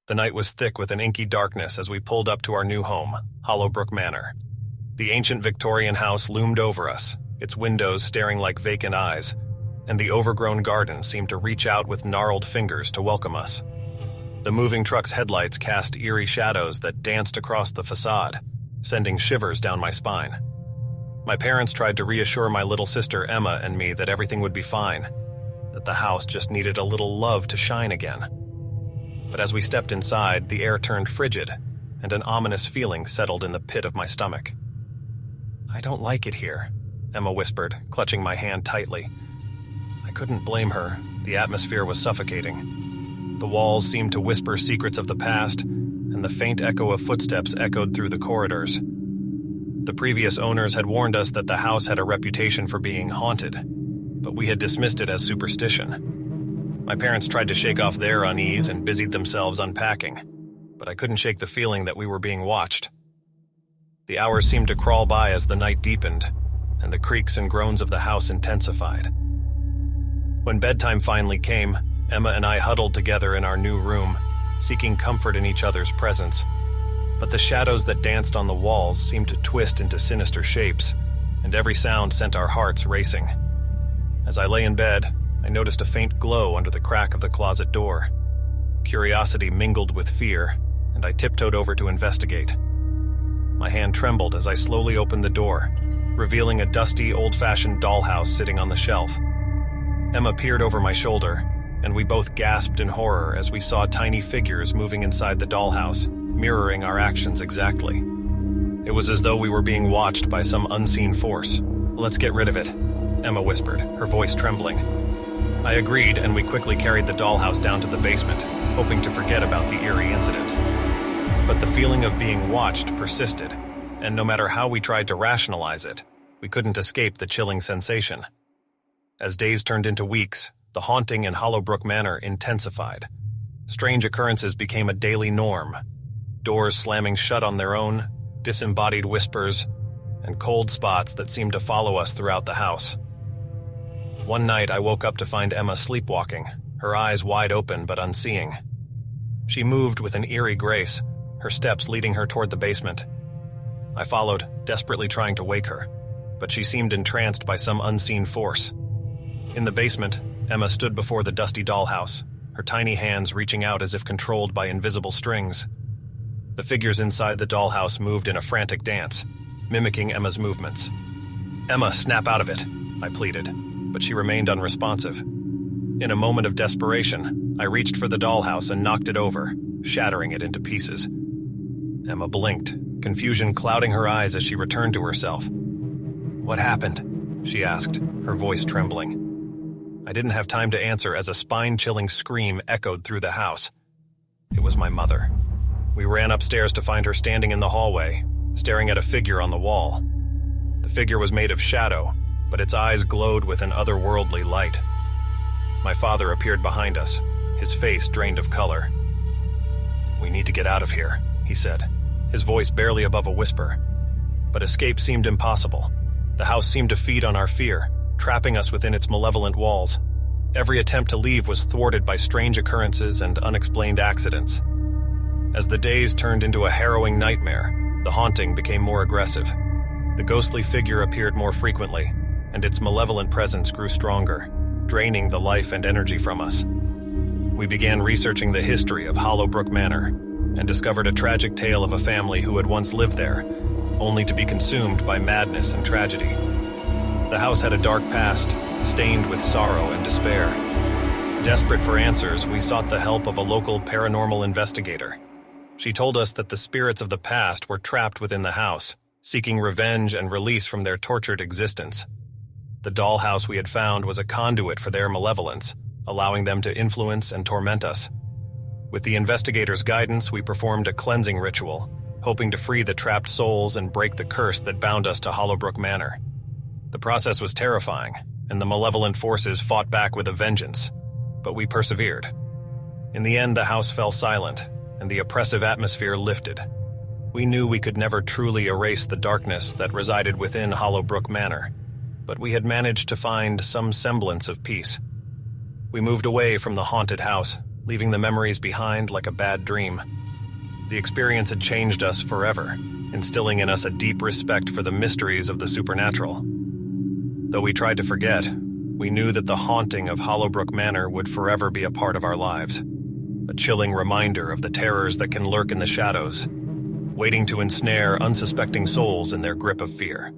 The night was thick with an inky darkness as we pulled up to our new home, Hollowbrook Manor. The ancient Victorian house loomed over us, its windows staring like vacant eyes, and the overgrown garden seemed to reach out with gnarled fingers to welcome us. The moving truck's headlights cast eerie shadows that danced across the facade, sending shivers down my spine. My parents tried to reassure my little sister Emma and me that everything would be fine, that the house just needed a little love to shine again. But as we stepped inside, the air turned frigid, and an ominous feeling settled in the pit of my stomach. "I don't like it here," Emma whispered, clutching my hand tightly. I couldn't blame her. The atmosphere was suffocating. The walls seemed to whisper secrets of the past, and the faint echo of footsteps echoed through the corridors. The previous owners had warned us that the house had a reputation for being haunted, but we had dismissed it as superstition. My parents tried to shake off their unease and busied themselves unpacking, but I couldn't shake the feeling that we were being watched. The hours seemed to crawl by as the night deepened, and the creaks and groans of the house intensified. When bedtime finally came, Emma and I huddled together in our new room, seeking comfort in each other's presence. But the shadows that danced on the walls seemed to twist into sinister shapes, and every sound sent our hearts racing. As I lay in bed, I noticed a faint glow under the crack of the closet door. Curiosity mingled with fear, and I tiptoed over to investigate. My hand trembled as I slowly opened the door, revealing a dusty, old-fashioned dollhouse sitting on the shelf. Emma peered over my shoulder, and we both gasped in horror as we saw tiny figures moving inside the dollhouse, mirroring our actions exactly. It was as though we were being watched by some unseen force. "Let's get rid of it," Emma whispered, her voice trembling. I agreed, and we quickly carried the dollhouse down to the basement, hoping to forget about the eerie incident. But the feeling of being watched persisted, and no matter how we tried to rationalize it, we couldn't escape the chilling sensation. As days turned into weeks, the haunting in Hollowbrook Manor intensified. Strange occurrences became a daily norm. Doors slamming shut on their own, disembodied whispers, and cold spots that seemed to follow us throughout the house. One night I woke up to find Emma sleepwalking, her eyes wide open but unseeing. She moved with an eerie grace, her steps leading her toward the basement. I followed, desperately trying to wake her, but she seemed entranced by some unseen force. In the basement, Emma stood before the dusty dollhouse, her tiny hands reaching out as if controlled by invisible strings. The figures inside the dollhouse moved in a frantic dance, mimicking Emma's movements. "Emma, snap out of it," I pleaded, but she remained unresponsive. In a moment of desperation, I reached for the dollhouse and knocked it over, shattering it into pieces. Emma blinked, confusion clouding her eyes as she returned to herself. "What happened?" she asked, her voice trembling. I didn't have time to answer as a spine-chilling scream echoed through the house. It was my mother. We ran upstairs to find her standing in the hallway, staring at a figure on the wall. The figure was made of shadow, but its eyes glowed with an otherworldly light. My father appeared behind us, his face drained of color. "We need to get out of here," he said, his voice barely above a whisper. But escape seemed impossible. The house seemed to feed on our fear, trapping us within its malevolent walls. Every attempt to leave was thwarted by strange occurrences and unexplained accidents. As the days turned into a harrowing nightmare, the haunting became more aggressive. The ghostly figure appeared more frequently, and its malevolent presence grew stronger, draining the life and energy from us. We began researching the history of Hollowbrook Manor, and discovered a tragic tale of a family who had once lived there, only to be consumed by madness and tragedy. The house had a dark past, stained with sorrow and despair. Desperate for answers, we sought the help of a local paranormal investigator. She told us that the spirits of the past were trapped within the house, seeking revenge and release from their tortured existence. The dollhouse we had found was a conduit for their malevolence, allowing them to influence and torment us. With the investigator's guidance, we performed a cleansing ritual, hoping to free the trapped souls and break the curse that bound us to Hollowbrook Manor. The process was terrifying, and the malevolent forces fought back with a vengeance, but we persevered. In the end, the house fell silent, and the oppressive atmosphere lifted. We knew we could never truly erase the darkness that resided within Hollowbrook Manor, but we had managed to find some semblance of peace. We moved away from the haunted house, leaving the memories behind like a bad dream. The experience had changed us forever, instilling in us a deep respect for the mysteries of the supernatural. Though we tried to forget, we knew that the haunting of Hollowbrook Manor would forever be a part of our lives, a chilling reminder of the terrors that can lurk in the shadows, waiting to ensnare unsuspecting souls in their grip of fear.